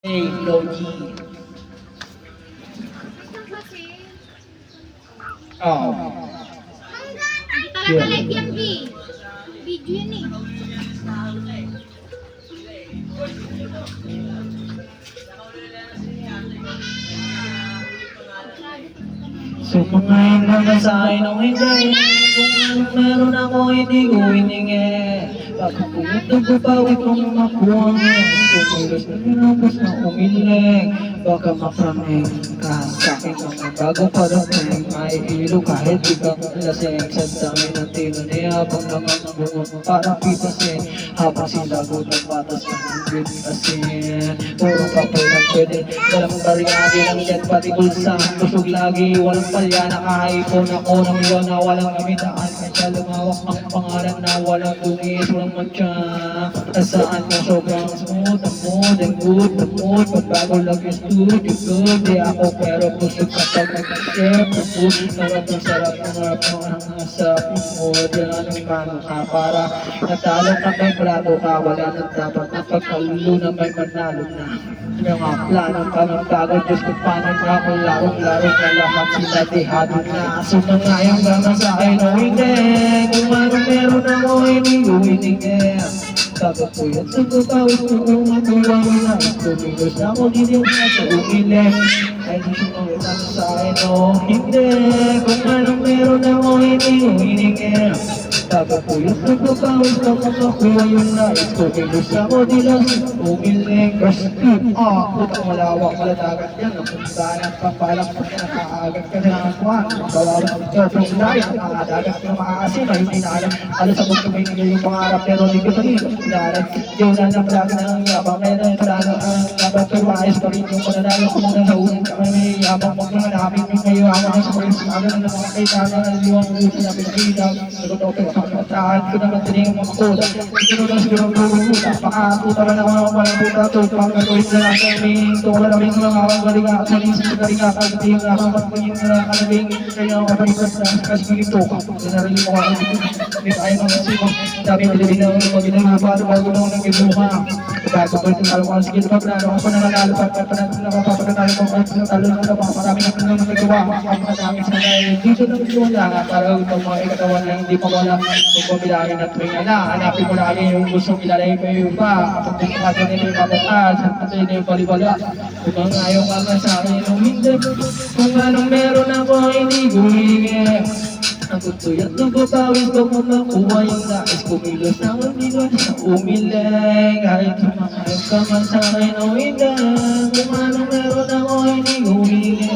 Hey, Logi. Oh. Hindi talaga live yan, B. Video yan eh. So kumain naman sa akin ng hindi. Kung meron ako hindi ko hiningi. Bakit pumunta ko pa itong makuha mo? Kumilos na tinapos na umiling. Baka mapraming ka sa akin mga bago parating. May ilo kahit di ka lasing. Sa dami ng tino niya habang naman bungot para pitasin. Habang sila gudang patas ng higit asin. Puro papel ng pwede. Walang bariyari ng jet pati bulsa. Busog lagi walang palya. Nakaipon ako ng iyon na walang gamitaan. Kaya lumawak ang pangalan na walang bungis. Walang matya. Nasaan ka sobrang smooth. Ang mood and good. The mood. Pagbago lang yung studio good. Di ako pero busog kapag nag-share. Pagod. Narap ang sarap. Narap ang nasa mood. Yan anong mano ka para natalo ka may plato ka. Wala nang dapat na pagkalulo na may manalo na. Yung mga plano ka ng bago. Diyos ko paano na ako larong-laro na lahat sila dehado na. Sumangayang gana sa akin o hindi. Kung ano meron ako hindi ko hiningi. Bakit po yan sa pagkawis ko kung magawa mo na. Tumigos na ako dito na sa umiling. Ay di sumangayang sa akin o hindi. Kung ano meron ako hindi ko hiningi. Bakit po yan sa pagkawis ko kung magawa yung nais. Tumigos na ako dito sa umiling. Putang malawak malatagan yan. Napuntaan at papalang pa yan. Nakaagat ka na ang kuwan. Bawalan ang turtong lahat. Nakadagat ka makakasin. Ay hindi na alam. Alam sa mga may nila yung pangarap. Pero hindi ko rin. Darat. Yung nanang lagi na ang yabang. Meron talaga ang labat. Pero maayos pa rin yung pananalo. Kung nang naunin ka may yabang. Huwag mga namin. May kayo awan ng sa mga aga ng mga kailangan. Ang liwang ulit na pinagkita. Nagotoke ka. Tahan ko naman din yung mga koda. Siguro na siguro ang bubuta. Pakatuta ka na ako ng walang puta. Pagkatuloy na lang sa aming tungkol na rin mga awang galinga at saling sa galinga at hindi yung nakamat mo yung kalabing kaya ang kapalipas na kasi nito sinarili mo ako hindi tayo mga simo dami mo din ang mga ginagawa bago nung nang gibuha bago pa ito talo ko sige diba plano ako na nanalo pa napapagkatalo ko at talo na naman marami na pinang nagawa ang madami sa dito ng lula para itong mga ikatawan na hindi pa wala kung pabilangin at may hanapin mo lagi yung gusto ilalay pa yung pa kapag pinakasa nila yung kabukas at hindi yung balibala kung ayaw ka nga sa akin o hindi kung anong meron ako hindi ko hihingi ang gusto yan nagpapawis ko kung makuha yung nais kumilos na umilos na umiling kahit sumakayang ka man sa akin o hindi kung anong meron ako hindi ko hihingi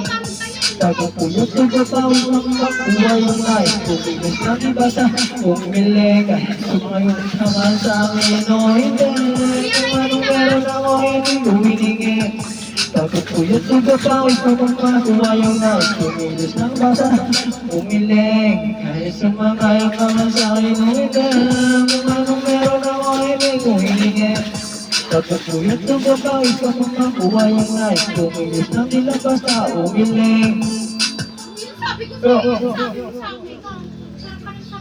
pagpupulot nagpapawis ko kung makuha yung nais kumilos na diba sa umiling kahit sumakayang ka man sa akin o hindi kung anong meron ako hindi ko hihingi bakit po yung nagpapawis ko kung makuha yung nais kumilos ng basa umiling kahit sumakayang ka man sa akin o hindi kung anong meron ako hindi ko hihingi bakit po yung nagpapawis ko kung makuha yung nais kumilos ng nilabas na umiling Sabi ko sa'yo, sabi ko.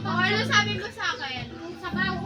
Ano sabi mo sa akin? Sabaw.